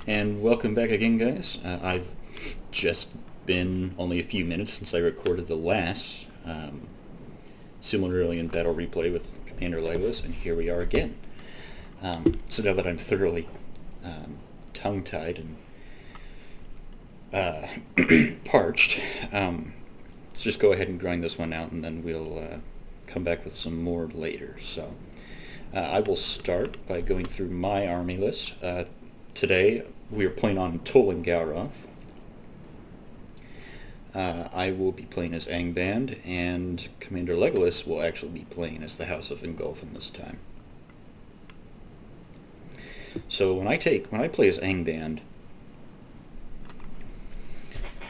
And welcome back again, guys. I've just been only a few minutes since I recorded the last Silmarillion battle replay with Commander Legolas, and here we are again. So now that I'm thoroughly tongue-tied and parched, let's just go ahead and grind this one out, and then we'll come back with some more later. So I will start by going through my army list. Today we are playing on Total Gauroth. I will be playing as Angband, and Commander Legolas will actually be playing as the House of Fingolfin this time. So when I play as Angband,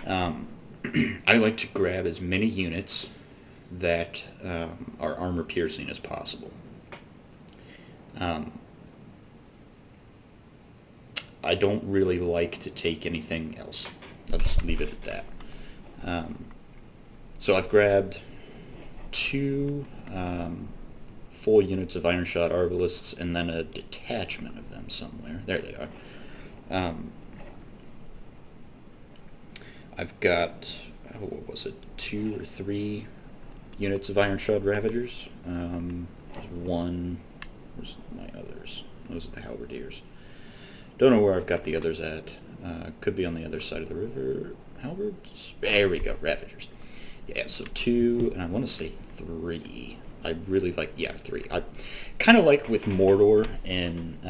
I like to grab as many units that are armor piercing as possible. I don't really like to take anything else. I'll just leave it at that. So I've grabbed two full units of Iron Shot Arbalists and then a detachment of them somewhere. There they are. I've got, what was it, 2 or 3 units of Iron Shod Ravagers. There's one, where's my others? Those are the Halberdiers. Don't know where I've got the others at. Could be on the other side of the river. Halberds? There we go, Ravagers. Yeah, so 2, and I want to say 3. I really like, 3. I kind of like with Mordor and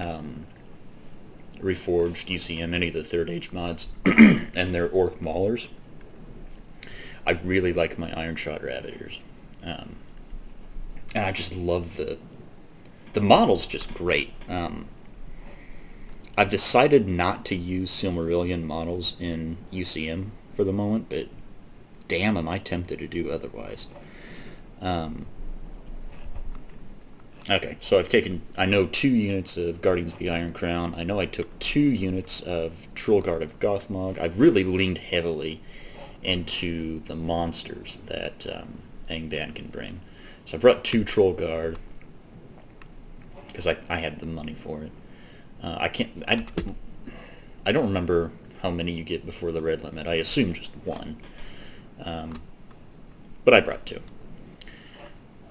Reforged, UCM, any of the Third Age mods, and their Orc Maulers. I really like my Iron Shot Ravagers. And I just love the model's just great. I've decided not to use Silmarillion models in UCM for the moment, but damn am I tempted to do otherwise. Okay, so I know 2 units of Guardians of the Iron Crown. I know I took 2 units of Trollguard of Gothmog. I've really leaned heavily into the monsters that Angband can bring. So I brought 2 Trollguard because I had the money for it. I don't remember how many you get before the red limit. I assume just 1. But I brought 2.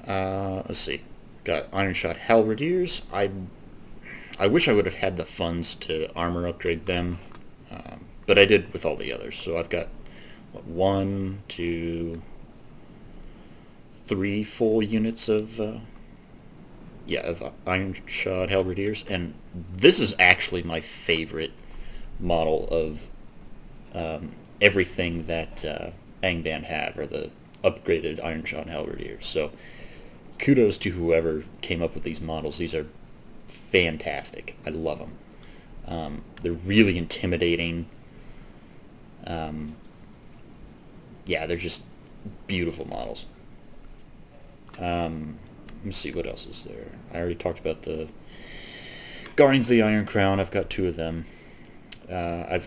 Let's see. Got Iron Shot Halberdiers. I wish I would have had the funds to armor upgrade them, but I did with all the others. So I've got 1, 2, 3 full units of Iron Shod Halberdiers, and this is actually my favorite model of everything that Angband have, or the upgraded Iron Shod Halberdiers. So kudos to whoever came up with these models. These are fantastic. I love them. They're really intimidating. They're just beautiful models. Let me see, what else is there? I already talked about the Guardians of the Iron Crown. I've got 2 of them. I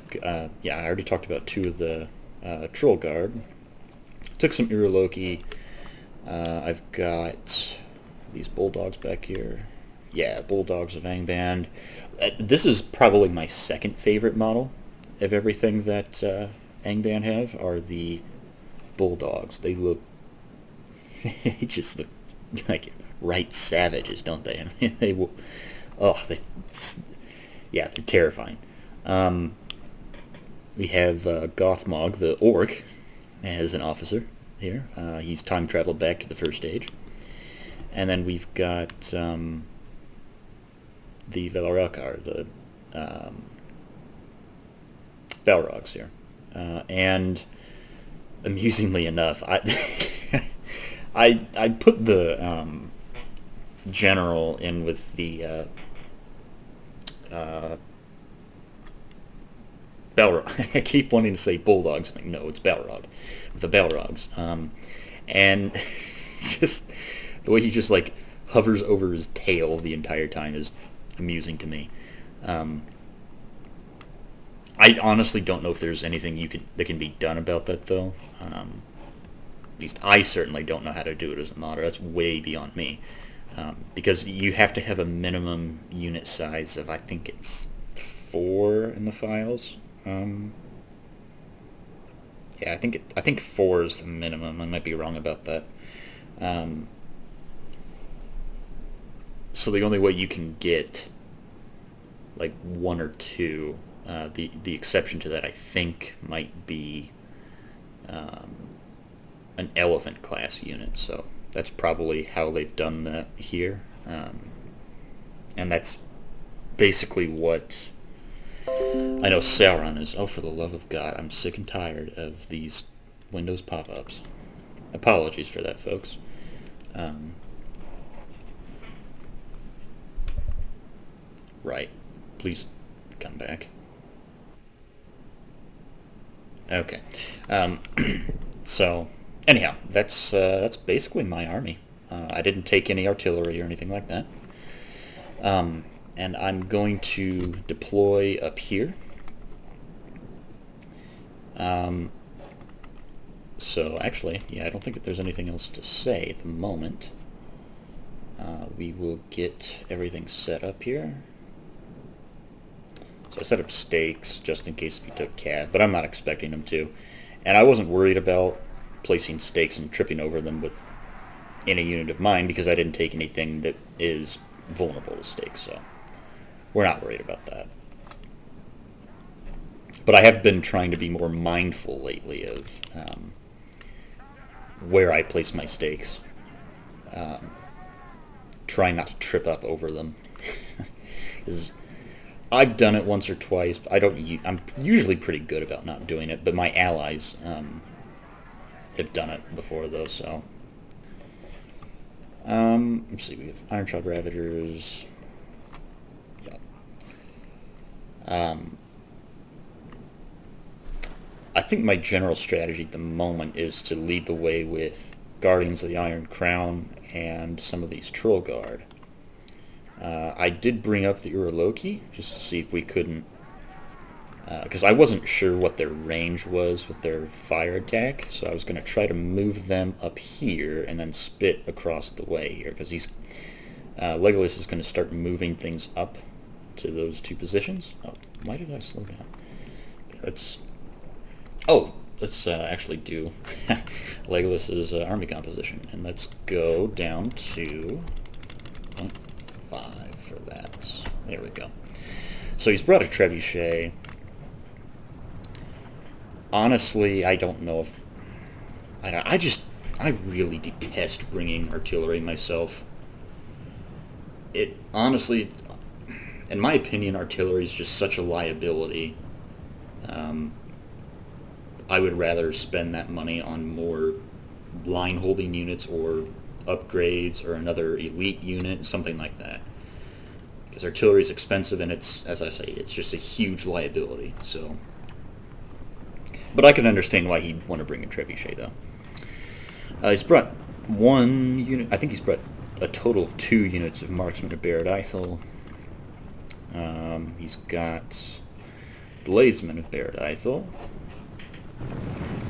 already talked about 2 of the Trollguard. Took some Uroloki. I've got these Bulldogs back here. Yeah, Bulldogs of Angband. This is probably my second favorite model of everything that Angband have, are the Bulldogs. They just look like right savages, don't they? I mean, they will. Oh, they're terrifying. We have Gothmog, the Orc, as an officer here. He's time traveled back to the First Age. And then we've got the Velarakar, the Balrogs here. And amusingly enough, I put the general in with the Balrog. I keep wanting to say Bulldogs. No, it's Balrog. With the Balrogs. And just the way he just like hovers over his tail the entire time is amusing to me. I honestly don't know if there's anything that can be done about that, though. At least I certainly don't know how to do it as a modder. That's way beyond me. Because you have to have a minimum unit size of, I think it's 4 in the files. Yeah, I think 4 is the minimum. I might be wrong about that. So the only way you can get like 1 or 2, the exception to that, I think, might be an elephant class unit. So that's probably how they've done that here, and that's basically what I know Sauron is. Oh, for the love of God, I'm sick and tired of these Windows pop-ups. Apologies for that, folks. Right. Please come back. Okay. So, anyhow, that's basically my army. I didn't take any artillery or anything like that. And I'm going to deploy up here. So actually, yeah, I don't think that there's anything else to say at the moment. We will get everything set up here. So I set up stakes just in case if you took cat, but I'm not expecting them to. And I wasn't worried about placing stakes and tripping over them with any unit of mine because I didn't take anything that is vulnerable to stakes, so we're not worried about that. But I have been trying to be more mindful lately of where I place my stakes. Trying not to trip up over them. I've done it once or twice. I'm usually pretty good about not doing it, but my allies have done it before, though. So let's see. We have Ironshot Ravagers. Yeah. I think my general strategy at the moment is to lead the way with Guardians of the Iron Crown and some of these Troll Guard. I did bring up the Uraloki just to see if we couldn't, because I wasn't sure what their range was with their fire attack, so I was going to try to move them up here and then spit across the way here, because Legolas is going to start moving things up to those 2 positions. Oh, why did I slow down? Let's actually do Legolas's army composition, and let's go down to 0.5 for that. There we go. So he's brought a trebuchet. Honestly, I don't know if I really detest bringing artillery myself. It honestly, in my opinion, artillery is just such a liability. I would rather spend that money on more line-holding units or upgrades or another elite unit, something like that. Because artillery is expensive and it's, as I say, it's just a huge liability. So, but I can understand why he'd want to bring a trebuchet, though. He's brought 1 unit. I think he's brought a total of 2 units of Marksmen of Barad Ithel. He's got Bladesmen of Barad Ithel.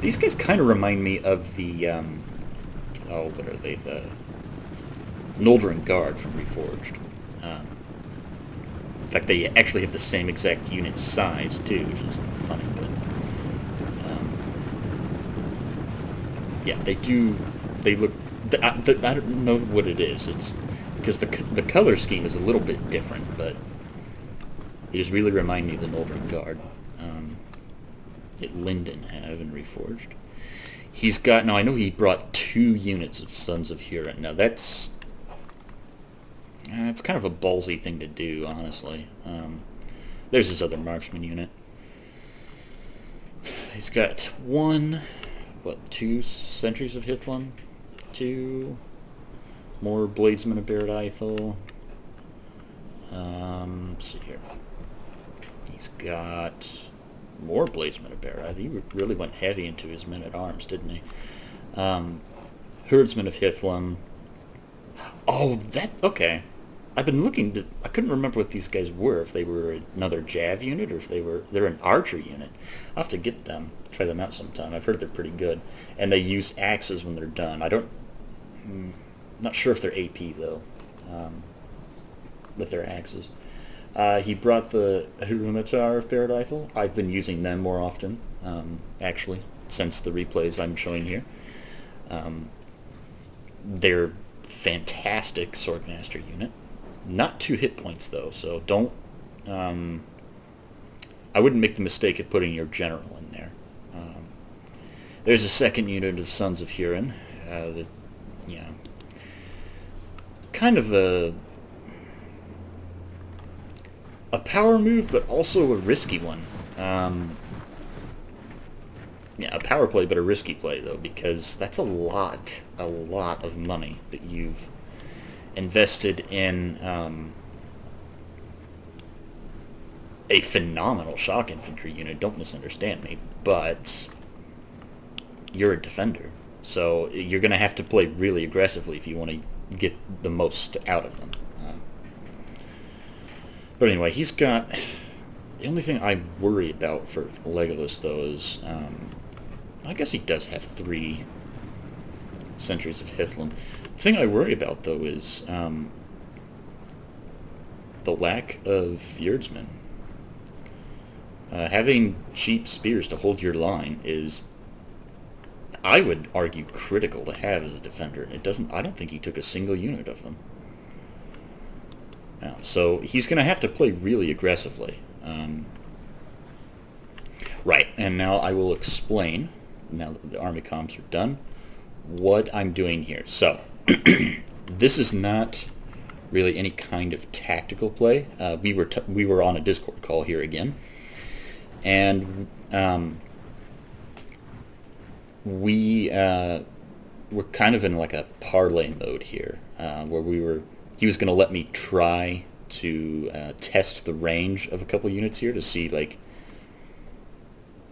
These guys kind of remind me of the, what are they? The Noldrin Guard from Reforged. In fact, they actually have the same exact unit size, too, which is funny, but... yeah, they do... They look... I don't know what it is. It's because the color scheme is a little bit different, but they just really remind me of the Noldrin Guard. That Linden have in Reforged. He's got... Now, I know he brought 2 units of Sons of Huron. Now, that's... it's kind of a ballsy thing to do, honestly. There's his other marksman unit. He's got 2 Sentries of Hithlum? 2 more Bladesmen of Barad Ithel. Let's see here. He's got... more Bladesmen of Barad. He really went heavy into his men-at-arms, didn't he? Herdsmen of Hithlum. Oh, okay. I've been looking. I couldn't remember what these guys were. If they were another Jav unit, or if they're an archer unit. I'll have to get them. Try them out sometime. I've heard they're pretty good, and they use axes when they're done. Not sure if they're AP though. With their axes. He brought the Hurumatar of Paradithal. I've been using them more often, actually, since the replays I'm showing here. They're fantastic Swordmaster unit. Not 2 hit points, though, so don't... I wouldn't make the mistake of putting your general in there. There's a second unit of Sons of Hurin. That, yeah, kind of a power move, but also a risky one. Yeah, a power play, but a risky play, though, because that's a lot of money that you've invested in a phenomenal shock infantry unit. Don't misunderstand me, but you're a defender, so you're going to have to play really aggressively if you want to get the most out of them. But anyway, he's got... The only thing I worry about for Legolas, though, is... I guess he does have 3 Sentries of Hithlum. The thing I worry about, though, is the lack of Fjerdsmen. Having cheap spears to hold your line is, I would argue, critical to have as a defender. I don't think he took a single unit of them. So he's going to have to play really aggressively. Right, and now I will explain, now that the army comps are done, what I'm doing here. So, this is not really any kind of tactical play. We were on a Discord call here again, and we were kind of in like a parlay mode here, where he was going to let me try to test the range of a couple units here to see, like,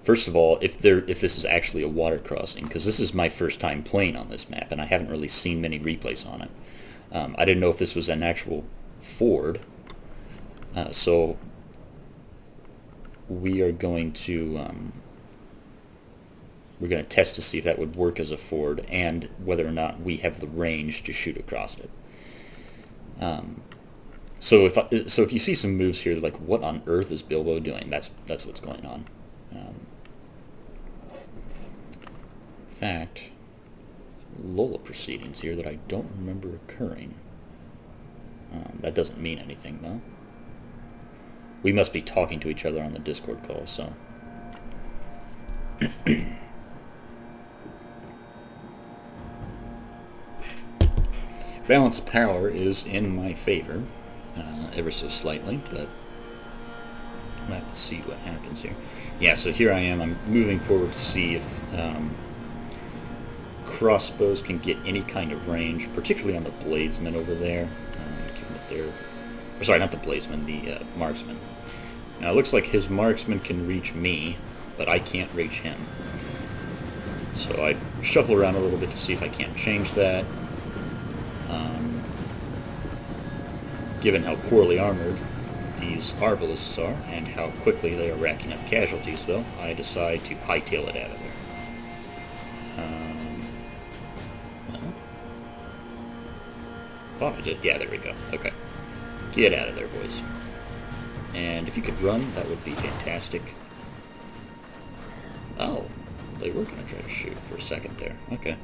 first of all, if this is actually a water crossing, because this is my first time playing on this map, and I haven't really seen many replays on it. I didn't know if this was an actual ford, so we are going to test to see if that would work as a ford, and whether or not we have the range to shoot across it. So if you see some moves here, like, what on earth is Bilbo doing? That's what's going on. In fact, Lola proceedings here that I don't remember occurring. That doesn't mean anything, though. We must be talking to each other on the Discord call, so... Balance of power is in my favor, ever so slightly, but we'll have to see what happens here. Yeah, so here I am. I'm moving forward to see if crossbows can get any kind of range, particularly on the bladesmen over there, given that they're... Or sorry, not the bladesmen, the marksmen. Now, it looks like his marksman can reach me, but I can't reach him. So I shuffle around a little bit to see if I can't change that. Given how poorly armored these arbalists are, and how quickly they are racking up casualties, though, I decide to hightail it out of there. Thought I did. Yeah, there we go. Okay. Get out of there, boys. And if you could run, that would be fantastic. Oh, they were going to try to shoot for a second there. Okay.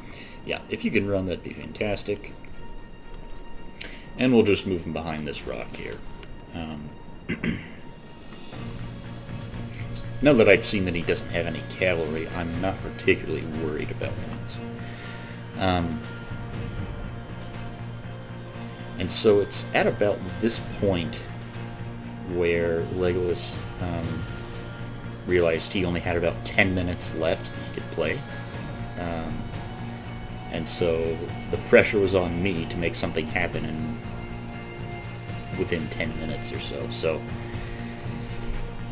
Yeah, if you can run, that'd be fantastic. And we'll just move him behind this rock here. Now that I've seen that he doesn't have any cavalry, I'm not particularly worried about things. And so it's at about this point where Legolas realized he only had about 10 minutes left he could play. And so the pressure was on me to make something happen within 10 minutes or so. So,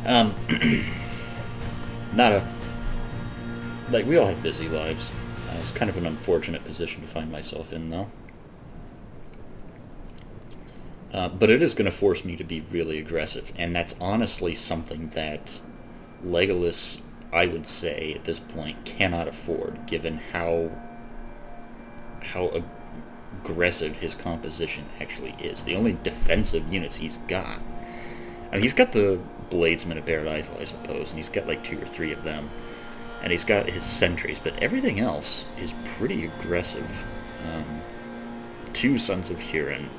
not a... Like, we all have busy lives. It's kind of an unfortunate position to find myself in, though. But it is going to force me to be really aggressive, and that's honestly something that Legolas, I would say, at this point, cannot afford, given how aggressive his composition actually is. The only defensive units he's got I mean, he's got the Bladesmen of Barad-Eithel, I suppose, and he's got like 2 or 3 of them. And he's got his sentries, but everything else is pretty aggressive. 2 Sons of Huron,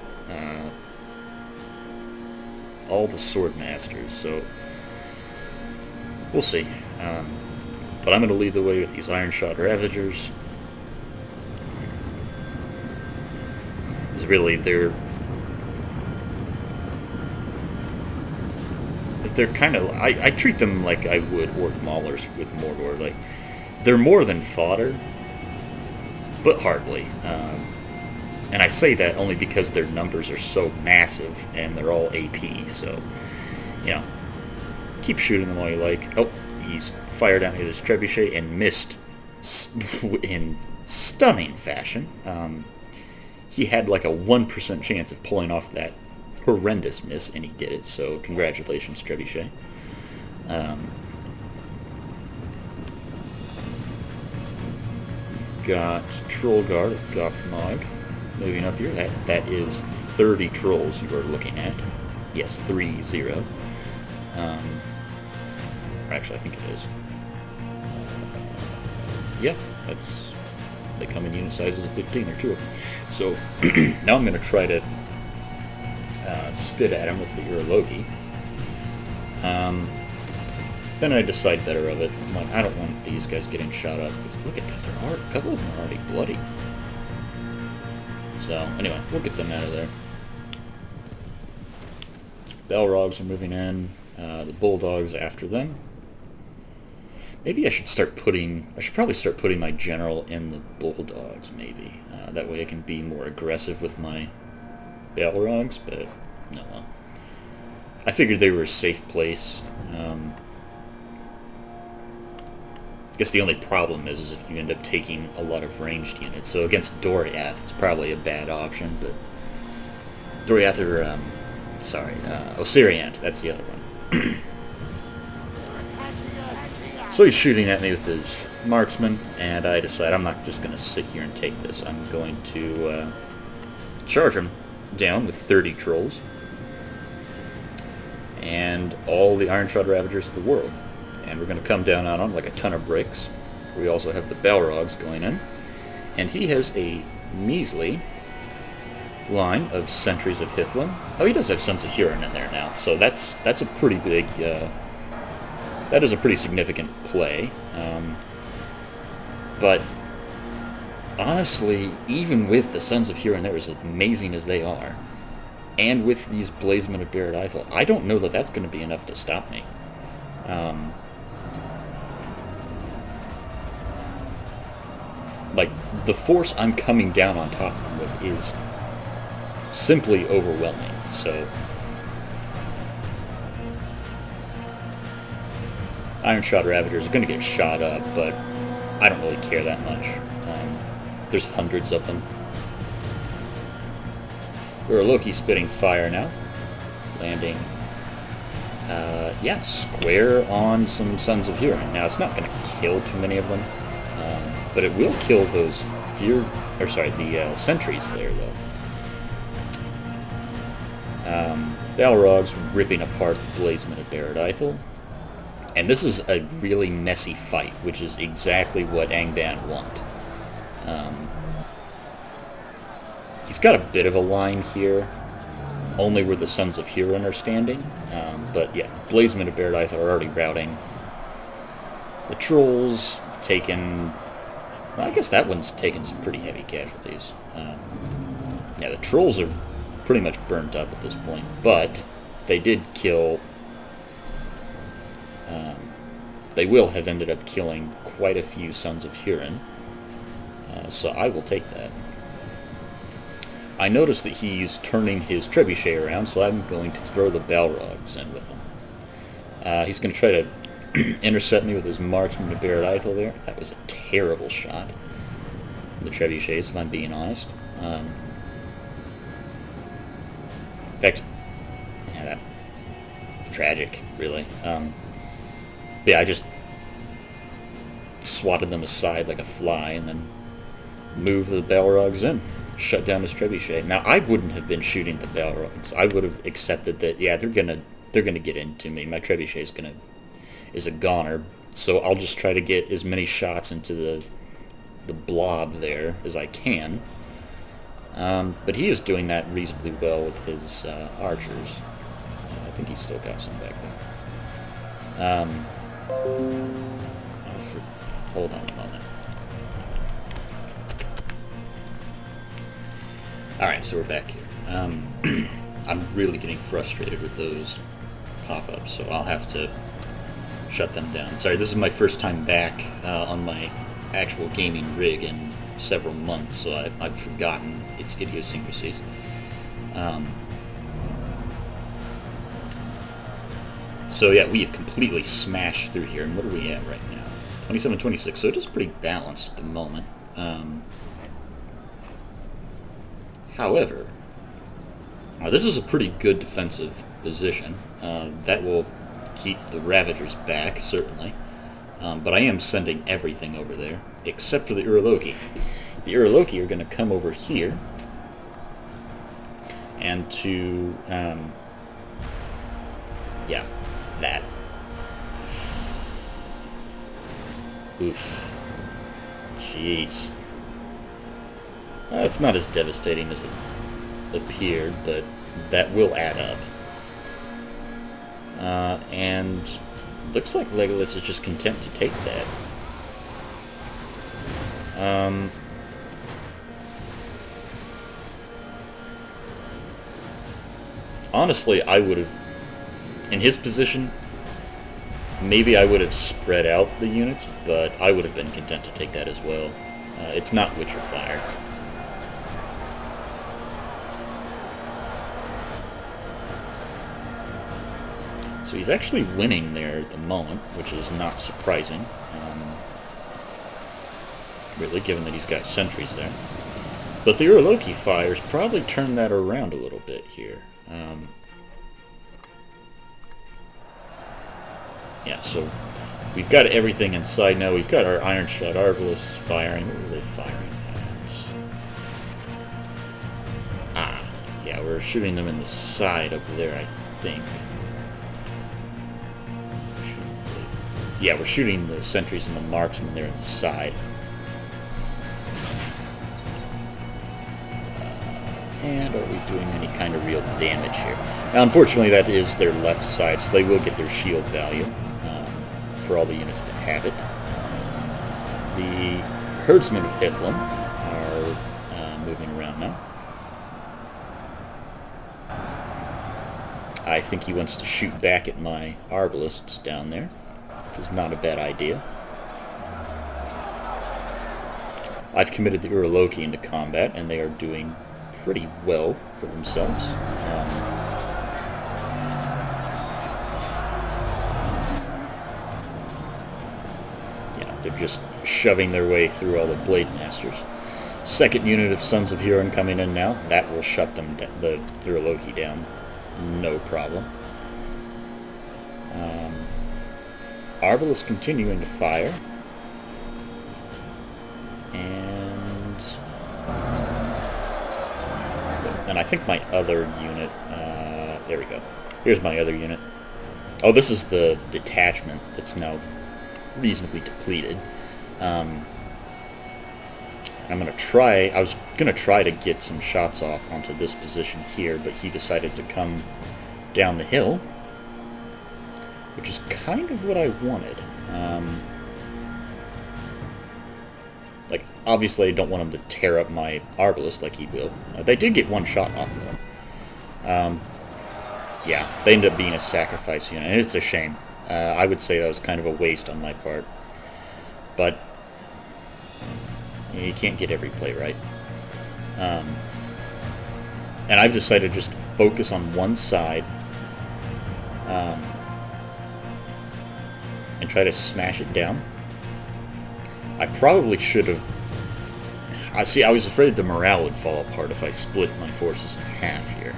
all the Sword Masters, so we'll see. But I'm going to lead the way with these Ironshot Ravagers. Because really, they're kind of... I treat them like I would Orc Maulers with Mordor. Like, they're more than fodder, but hardly. And I say that only because their numbers are so massive, and they're all AP, so, you know, keep shooting them all you like. Oh, he's fired at me with his trebuchet and missed in stunning fashion. He had like a 1% chance of pulling off that horrendous miss, and he did it, so congratulations, trebuchet. We've got Trollguard of Gothmog moving up here. That is 30 trolls you are looking at. Yes, 30. Actually, I think it is. Yeah, that's... They come in unit sizes of 15, or 2 of them. So, now I'm going to try to spit at him with the Urologi. Then I decide better of it. I'm like, I don't want these guys getting shot up. Because look at that, there are a couple of them are already bloody. So, anyway, we'll get them out of there. Balrogs are moving in. The Bulldogs after them. Maybe I should probably start putting my general in the Bulldogs, maybe. That way I can be more aggressive with my Balrogs, but no. I figured they were a safe place. I guess the only problem is if you end up taking a lot of ranged units. So against Doriath, it's probably a bad option, but Doriath or, Osiriant, that's the other one. So he's shooting at me with his marksman, and I decide I'm not just going to sit here and take this. I'm going to charge him down with 30 trolls and all the Ironshot Ravagers of the world. And we're going to come down on him like a ton of bricks. We also have the Balrogs going in. And he has a measly line of Sentries of Hithlum. Oh, he does have Sons of Huron in there now, so that's a pretty big... that is a pretty significant play. But honestly, even with the Sons of Huron there, as amazing as they are, and with these Bladesmen of Barad-Eithel, I don't know that that's going to be enough to stop me. Like, the force I'm coming down on top of him with is simply overwhelming, so... Ironshot Ravagers are going to get shot up, but I don't really care that much. There's hundreds of them. Uroloki spitting fire now. Landing, square on some Sons of Huron. Now, it's not going to kill too many of them, but it will kill those the sentries there, though. Balrog's ripping apart the Bladesmen of Barad-Eithel. And this is a really messy fight, which is exactly what Angband want. He's got a bit of a line here, only where the Sons of Huron are standing. But yeah, Bladesmen of Barad-Eithel are already routing. The Trolls taken... Well, I guess that one's taken some pretty heavy casualties. Yeah, the Trolls are pretty much burnt up at this point, but they did kill... they will have ended up killing quite a few Sons of Huron, so I will take that. I notice that he's turning his trebuchet around, so I'm going to throw the Balrogs in with him. He's going to try to intercept me with his marksman of Barad-Eithel there. That was a terrible shot. The trebuchets, if I'm being honest. In fact, yeah, tragic, really. Yeah, I just swatted them aside like a fly and then moved the Balrogs in. Shut down his trebuchet. Now, I wouldn't have been shooting the Balrogs. I would have accepted that, yeah, they're going to they're gonna get into me. My trebuchet is a goner, so I'll just try to get as many shots into the blob there as I can. But he is doing that reasonably well with his archers. I think he's still got some back there. Hold on a moment. Alright, so we're back here. I'm really getting frustrated with those pop-ups, so I'll have to shut them down. Sorry, this is my first time back on my actual gaming rig in several months, so I've forgotten its idiosyncrasies. So yeah, we have completely smashed through here, and what are we at right now? 27-26, so it is pretty balanced at the moment. However, this is a pretty good defensive position. That will keep the Ravagers back, certainly. But I am sending everything over there, except for the Uroloki. The Uroloki are going to come over here, and to, yeah, that. Oof. Jeez. It's not as devastating as it appeared, but that will add up. And looks like Legolas is just content to take that. Honestly, I would have, in his position, maybe I would have spread out the units, but I would have been content to take that as well. It's not Witcher Fire. So he's actually winning there at the moment, which is not surprising, really, given that he's got sentries there. But the Uroloki fires probably turned that around a little bit here. Yeah, so we've got everything inside now. We've got our Iron Shot Arbalists firing. What were they firing at? Yeah, we're shooting them in the side up there, I think. Yeah, we're shooting the sentries and the marksmen there in the side. And are we doing any kind of real damage here? Now, unfortunately, that is their left side, so they will get their shield value for all the units that have it. The Herdsmen of Hithlum are moving around now. I think he wants to shoot back at my Arbalists down there, which is not a bad idea. I've committed the Uroloki into combat, and they are doing pretty well for themselves. Yeah, they're just shoving their way through all the Blade Masters. Second unit of Sons of Huron coming in now. That will shut them the Uroloki down, no problem. Arbalest continuing to fire. And I think my other unit, there we go. Here's my other unit. Oh, this is the detachment that's now reasonably depleted. I'm gonna try, I was gonna try to get some shots off onto this position here, but he decided to come down the hill, which is kind of what I wanted. Like, obviously I don't want him to tear up my Arbalest like he will. They did get one shot off though. Yeah, they ended up being a sacrifice unit, and it's a shame. I would say that was kind of a waste on my part. But you can't get every play right. And I've decided just to focus on one side and try to smash it down. I probably should have... I was afraid the morale would fall apart if I split my forces in half here.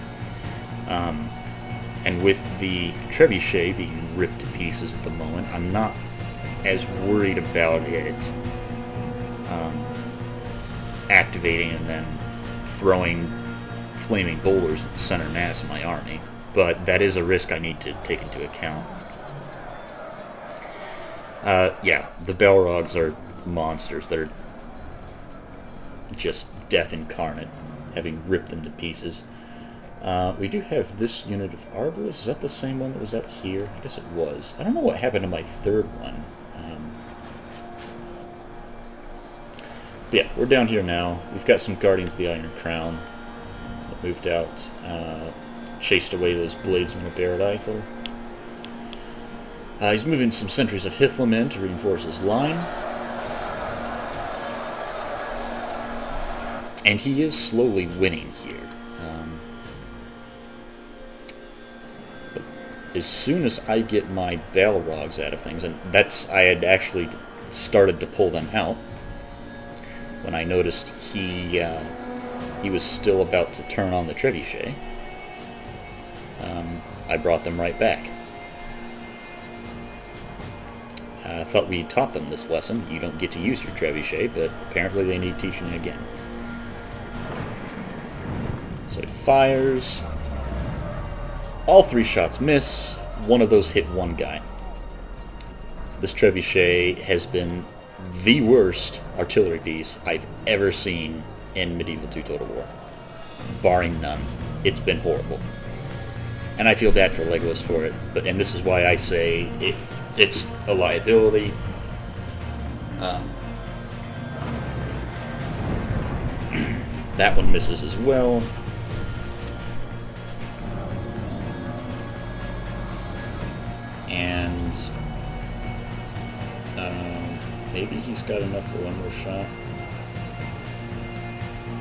And with the trebuchet being ripped to pieces at the moment, I'm not as worried about it activating and then throwing flaming boulders at the center mass of my army. but that is a risk I need to take into account. Yeah, the Balrogs are monsters. They're just death incarnate, having ripped them to pieces. We do have this unit of Arbalists. Is that the same one that was out here? I guess it was. I don't know what happened to my third one. Yeah, we're down here now. We've got some Guardians of the Iron Crown that moved out, chased away those Bladesmen of Barad Eiffel. He's moving some sentries of Hithlum in to reinforce his line. And he is slowly winning here. But as soon as I get my Balrogs out of things, and I had actually started to pull them out, when I noticed he was still about to turn on the Trebuchet, I brought them right back. I thought we taught them this lesson. You don't get to use your Trebuchet, but apparently they need teaching again. So he fires. All 3 shots miss. One of those hit one guy. This Trebuchet has been the worst artillery piece I've ever seen in Medieval 2 Total War. Barring none. It's been horrible. And I feel bad for Legolas for it, and this is why I say it's a liability. That one misses as well. And maybe he's got enough for one more shot.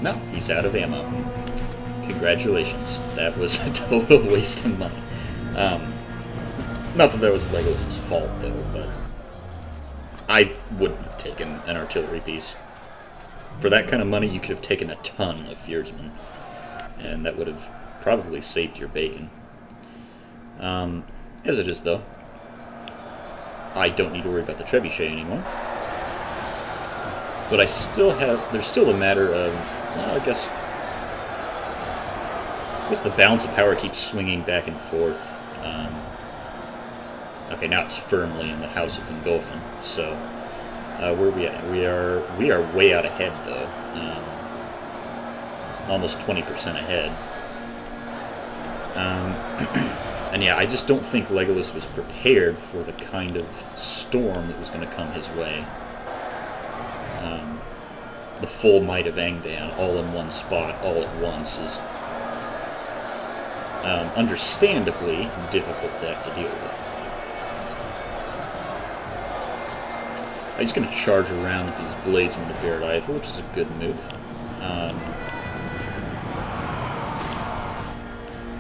No, he's out of ammo. Congratulations. That was a total waste of money. Not that was Legolas' fault, though, but I wouldn't have taken an artillery piece. For that kind of money, you could have taken a ton of Fiersmen, and that would have probably saved your bacon. As it is, though, I don't need to worry about the Trebuchet anymore. But there's still a matter of, well, I guess the balance of power keeps swinging back and forth. Okay, now it's firmly in the House of Fingolfin. So, where are we at? We are way out ahead, though. Almost 20% ahead. And yeah, I just don't think Legolas was prepared for the kind of storm that was going to come his way. The full might of Angband, all in one spot, all at once, is understandably difficult to have to deal with. He's going to charge around with these Bladesmen of Barad Eiffel, which is a good move.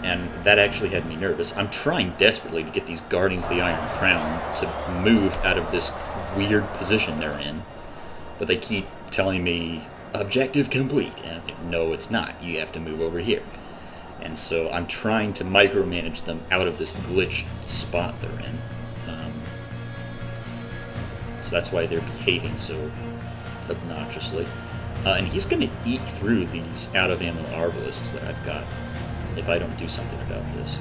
And that actually had me nervous. I'm trying desperately to get these Guardians of the Iron Crown to move out of this weird position they're in, but they keep telling me, objective complete. And no, it's not. You have to move over here. And so I'm trying to micromanage them out of this glitched spot they're in. So that's why they're behaving so obnoxiously. And he's going to eat through these out-of-ammo Arbalists that I've got if I don't do something about this.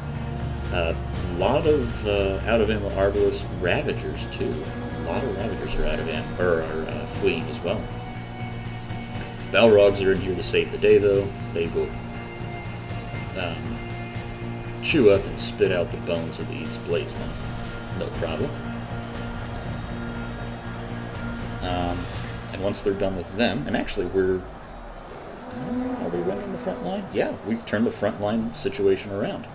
A lot of out-of-ammo Arbalist Ravagers, too. A lot of Ravagers are out of ammo, or are fleeing as well. Balrogs are in here to save the day, though. They will chew up and spit out the bones of these Bladesmen. No problem. And once they're done with them, and actually are we running the front line? Yeah, we've turned the front line situation around.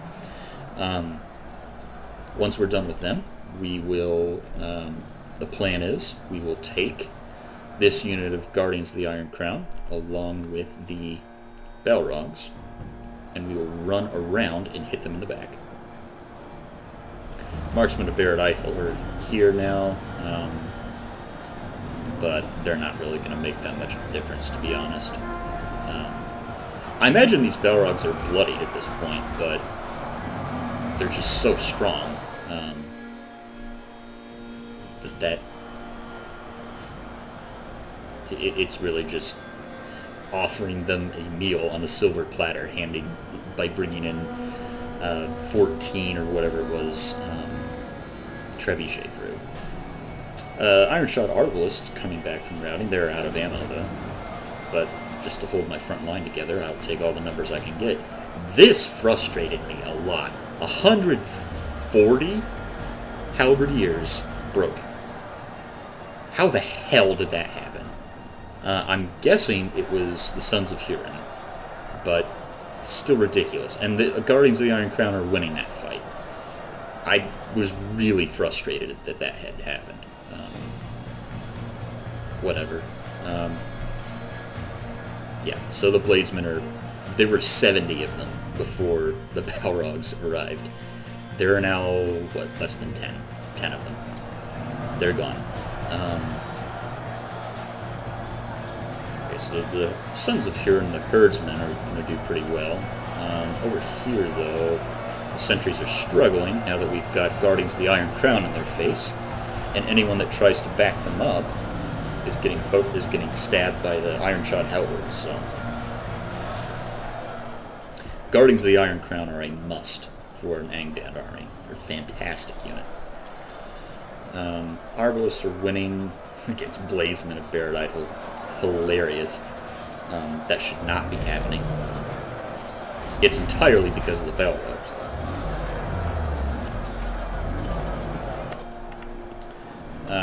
Once we're done with them, we will, the plan is, we will take this unit of Guardians of the Iron Crown, along with the Balrogs, and we will run around and hit them in the back. Marksmen of Barad Eiffel are here now, but they're not really going to make that much of a difference, to be honest. I imagine these Balrogs are bloodied at this point, but they're just so strong that it's really just offering them a meal on a silver platter, by bringing in 14 or whatever it was trebuchet crew. Ironshot Arbalists coming back from routing. They're out of ammo though, but just to hold my front line together, I'll take all the numbers I can get. This frustrated me a lot. 140 halberdiers broken. How the hell did that happen? I'm guessing it was the Sons of Huron, but still ridiculous. And the Guardians of the Iron Crown are winning that fight. I was really frustrated that that had happened. Whatever. Yeah, so the Bladesmen there were 70 of them before the Balrogs arrived. There are now, what, less than 10 of them. They're gone. Okay, so the Sons of Huron, the Herdsmen, are going to do pretty well. Over here, though, the sentries are struggling now that we've got Guardians of the Iron Crown in their face, and anyone that tries to back them up is getting stabbed by the Ironshot halberds. So, Guardians of the Iron Crown are a must for an Angband army. They're a fantastic unit. Arbalists are winning against Bladesmen of Barad Eiffel. Hilarious. That should not be happening. It's entirely because of the Balrogs.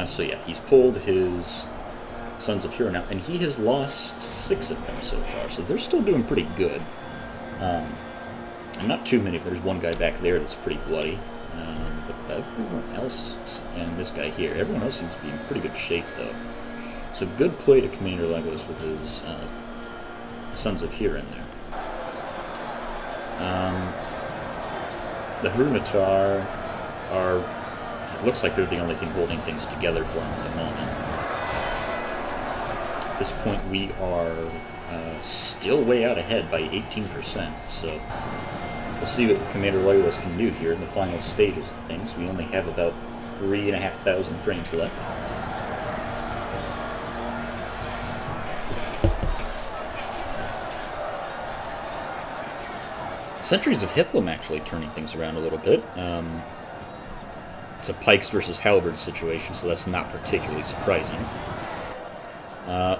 So yeah, he's pulled his Sons of Huron out, and he has lost 6 of them so far, so they're still doing pretty good. And not too many, there's one guy back there that's pretty bloody. But everyone else, and this guy here, everyone else seems to be in pretty good shape, though. So good play to Commander Legolas with his Sons of Huron there. The Hrunitar are, it looks like they're the only thing holding things together for him at the moment. At this point, we are still way out ahead by 18%, so we'll see what Commander Legolas can do here in the final stages of things. We only have about 3,500 frames left. Sentries of Hithlum actually turning things around a little bit. It's a pikes versus halberds situation, so that's not particularly surprising.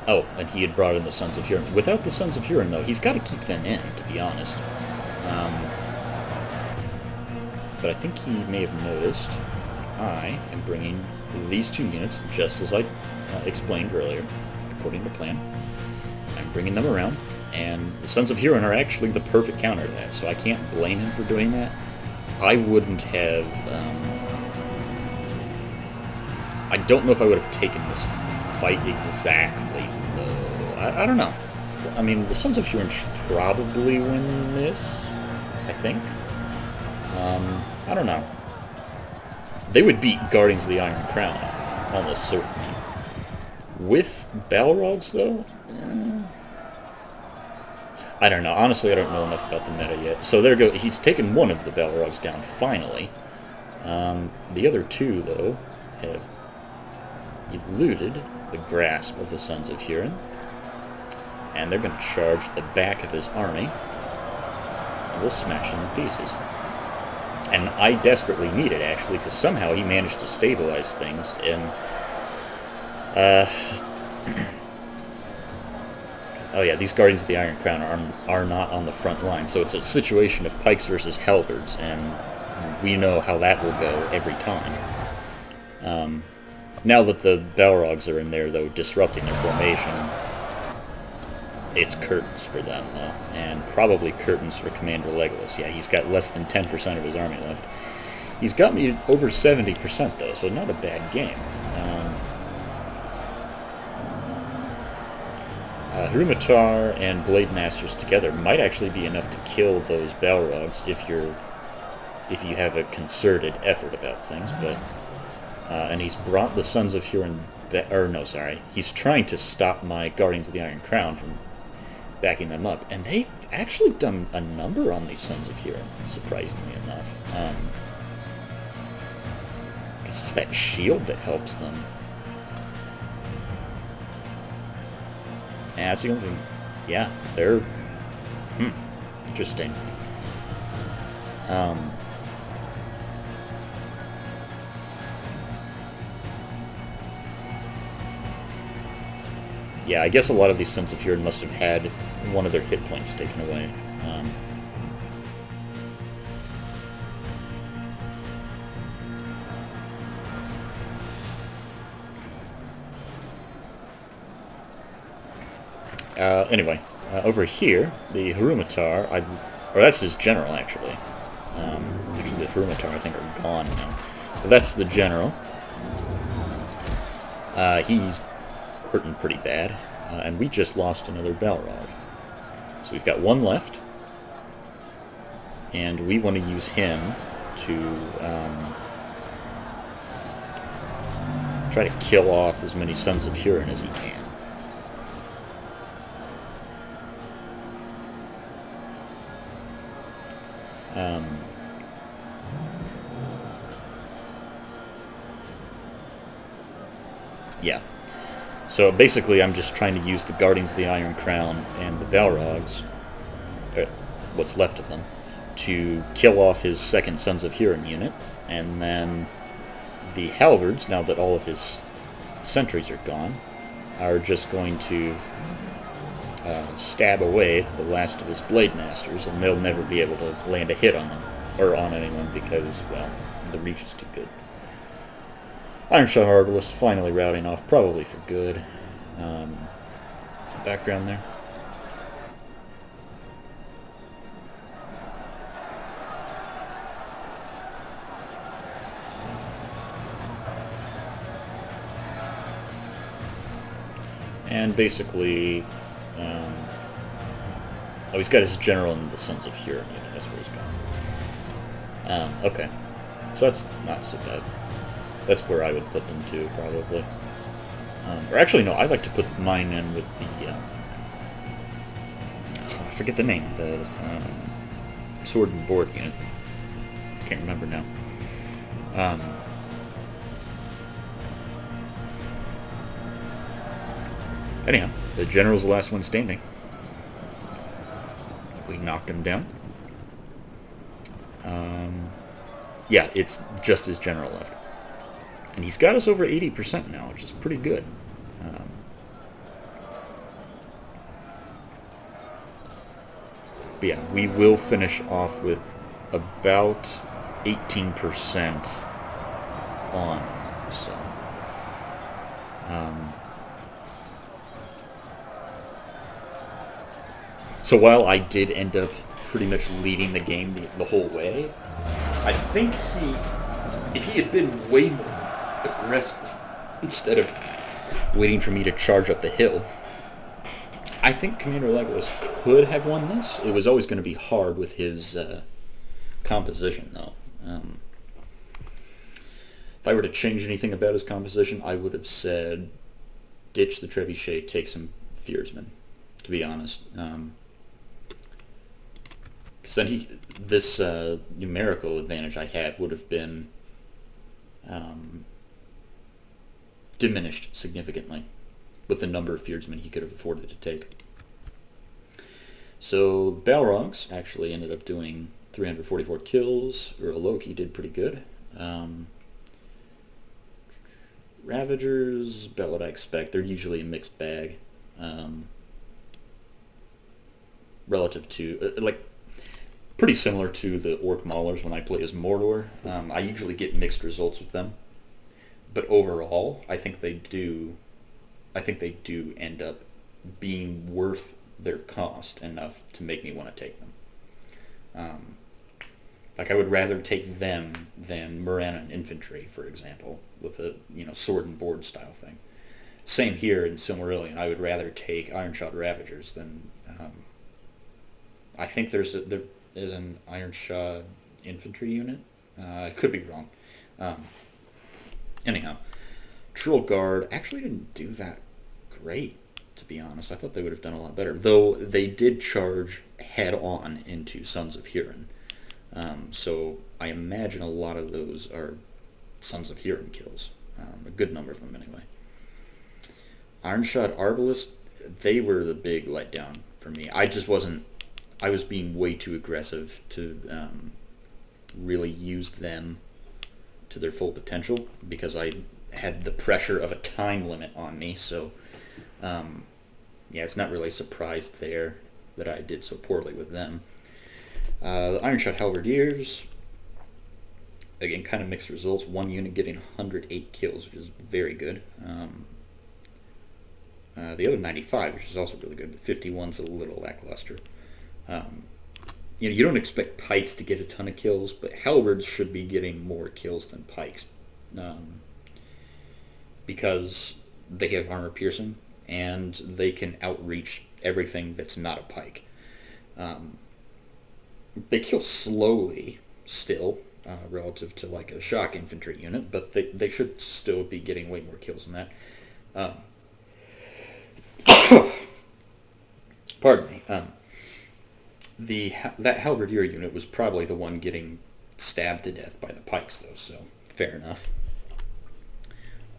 Oh, and he had brought in the Sons of Huron. Without the Sons of Huron, though, he's got to keep them in, to be honest. But I think he may have noticed I am bringing these 2 units, just as I explained earlier, according to plan. I'm bringing them around, and the Sons of Huron are actually the perfect counter to that, so I can't blame him for doing that. I wouldn't have... I don't know if I would have taken this fight exactly, though. I don't know. I mean, the Sons of Huron should probably win this, I think. I don't know. They would beat Guardians of the Iron Crown, almost certainly. With Balrogs, though? I don't know. Honestly, I don't know enough about the meta yet. So there go. He's taken one of the Balrogs down, finally. The other 2, though, have eluded the grasp of the Sons of Huron. And they're going to charge the back of his army. And we'll smash them in pieces. And I desperately need it, actually, because somehow he managed to stabilize things, and... oh yeah, these Guardians of the Iron Crown are not on the front line, so it's a situation of pikes versus halberds, and we know how that will go every time. Now that the Balrogs are in there, though, disrupting their formation, it's curtains for them, though, and probably curtains for Commander Legolas. Yeah, he's got less than 10% of his army left. He's got me over 70%, though, so not a bad game. Hrunitar and Blade Masters together might actually be enough to kill those Balrogs if you have a concerted effort about things, but... and he's brought the Sons of Huron... he's trying to stop my Guardians of the Iron Crown from backing them up, and they've actually done a number on these Sons of Huron, surprisingly enough. I guess it's that shield that helps them. Yeah, that's the only thing. Yeah, they're... interesting. Um, yeah, I guess a lot of these Sons of Huron must have had one of their hit points taken away. Anyway, over here, the Harumatar, or that's his general, actually. Actually, the Harumatar, I think, are gone now. But that's the general. He's hurting pretty bad, and we just lost another Balrog. So we've got one left, and we want to use him to try to kill off as many Sons of Huron as he can. Yeah. So basically, I'm just trying to use the Guardians of the Iron Crown and the Balrogs, what's left of them, to kill off his second Sons of Huron unit, and then the Halberds, now that all of his sentries are gone, are just going to stab away the last of his Blade Masters, and they'll never be able to land a hit on them, or on anyone, because, well, the reach is too good. Ironshot Arbalest finally routing off, probably for good. Background there. And basically, oh, he's got his general in the Sons of Huron unit. That's where he's gone. Okay, so that's not so bad. That's where I would put them to, probably. Or actually, no, I like to put mine in with the, I forget the name, the Sword and Board unit. Can't remember now. Anyhow, the general's the last one standing. We knocked him down. Yeah, it's just his general left. And he's got us over 80% now, which is pretty good. But yeah, we will finish off with about 18% on him, so... So while I did end up pretty much leading the game the whole way, I think if he had been way more aggressive instead of waiting for me to charge up the hill, I think Commander Legolas could have won this. It was always going to be hard with his composition, though. If I were to change anything about his composition, I would have said ditch the Trebuchet, take some Fiersmen, to be honest. Because then this numerical advantage I had would have been diminished significantly with the number of Fiersmen he could have afforded to take. So Balrogs actually ended up doing 344 kills. Uraloki did pretty good. Ravagers, about what I expect. They're usually a mixed bag. Relative to, pretty similar to the Orc Maulers when I play as Mordor. I usually get mixed results with them. But overall, I think they do end up being worth their cost enough to make me want to take them. I would rather take them than Morannon Infantry, for example, with a sword and board style thing. Same here in Silmarillion. I would rather take Ironshot Ravagers than... I think there is an Ironshot Infantry unit. I could be wrong. Anyhow, Troll Guard actually didn't do that great, to be honest. I thought they would have done a lot better, though they did charge head-on into Sons of Huron. So I imagine a lot of those are Sons of Huron kills. A good number of them, anyway. Ironshot Arbalest, they were the big letdown for me. I was being way too aggressive to really used them to their full potential because I had the pressure of a time limit on me. So, yeah, it's not really a surprise there that I did so poorly with them. The Ironshot Halberdiers, again, kind of mixed results. One unit getting 108 kills, which is very good. The other 95, which is also really good, but 51's a little lackluster. You don't expect pikes to get a ton of kills, but halberds should be getting more kills than pikes because they have armor piercing and they can outreach everything that's not a pike. They kill slowly still relative to like a shock infantry unit, but they should still be getting way more kills than that. Pardon me. That halberdier unit was probably the one getting stabbed to death by the pikes, though, so fair enough.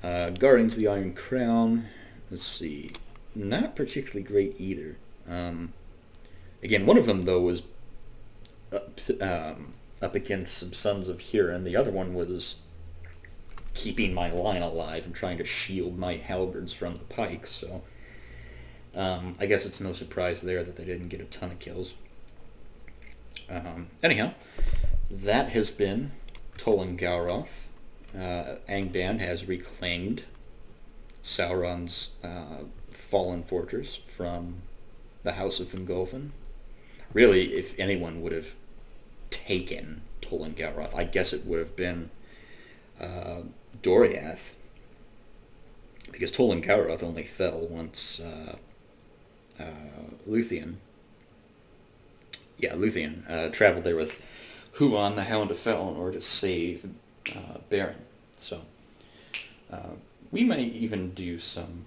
Guardians of the Iron Crown, let's see, not particularly great either. Again, one of them, though, was up against some Sons of Huron. The other one was keeping my line alive and trying to shield my halberds from the pikes, so I guess it's no surprise there that they didn't get a ton of kills. Anyhow, that has been Tolan Gauroth. Angband has reclaimed Sauron's fallen fortress from the House of Fingolfin. Really, if anyone would have taken Tolan Gauroth, I guess it would have been Doriath, because Tolan Gauroth only fell once Luthien traveled there with Huon, the Hound of Fel, in order to save Beren. So we may even do some...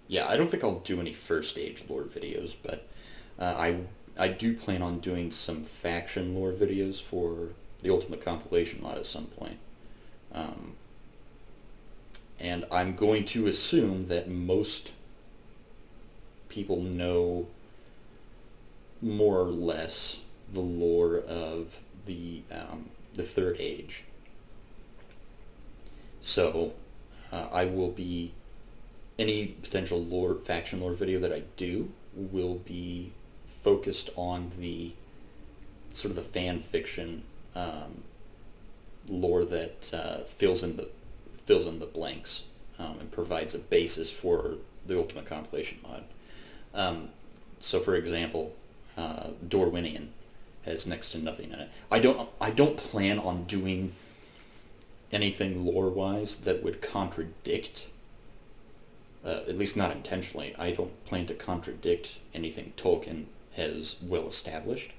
Yeah, I don't think I'll do any First Age lore videos, but I do plan on doing some faction lore videos for the Ultimate Compilation mod at some point. And I'm going to assume that most people know more or less the lore of the Third Age. So I will be... Any potential faction lore video that I do will be focused on the sort of the fan fiction lore that fills in the blanks and provides a basis for the Ultimate Compilation mod. So, for example, Dorwinion has next to nothing in it. I don't plan on doing anything lore-wise that would contradict. At least not intentionally. I don't plan to contradict anything Tolkien has well established,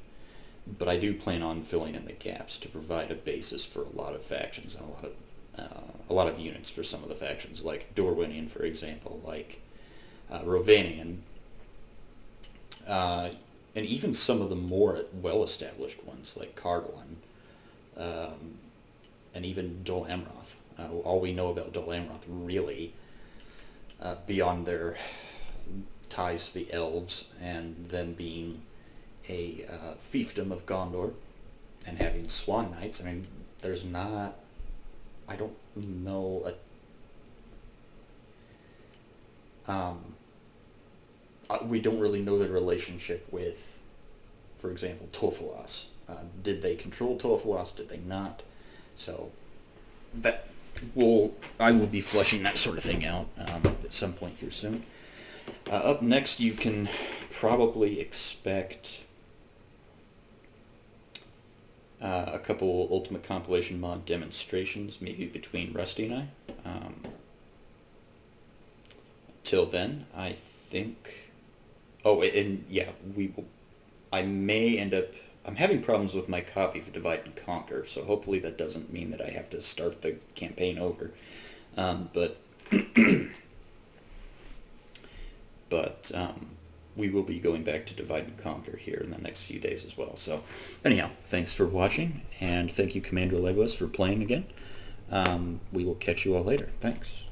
but I do plan on filling in the gaps to provide a basis for a lot of factions and a lot of units for some of the factions, like Dorwinion, for example, like Rovanian, and even some of the more well-established ones, like Cardolan, and even Dol Amroth. All we know about Dol Amroth, really, beyond their ties to the elves and them being a fiefdom of Gondor and having Swan Knights, I mean, there's not... I don't know we don't really know the relationship with, for example, Tofalos. Did they control Tofalos? Did they not? So I will be fleshing that sort of thing out at some point here soon. Up next, you can probably expect a couple Ultimate Compilation mod demonstrations, maybe between Rusty and I. Till then, I think... Oh, and yeah, I may end up... I'm having problems with my copy of Divide and Conquer, so hopefully that doesn't mean that I have to start the campaign over. But we will be going back to Divide and Conquer here in the next few days as well. So anyhow, thanks for watching, and thank you, Commander Legolas, for playing again. We will catch you all later. Thanks.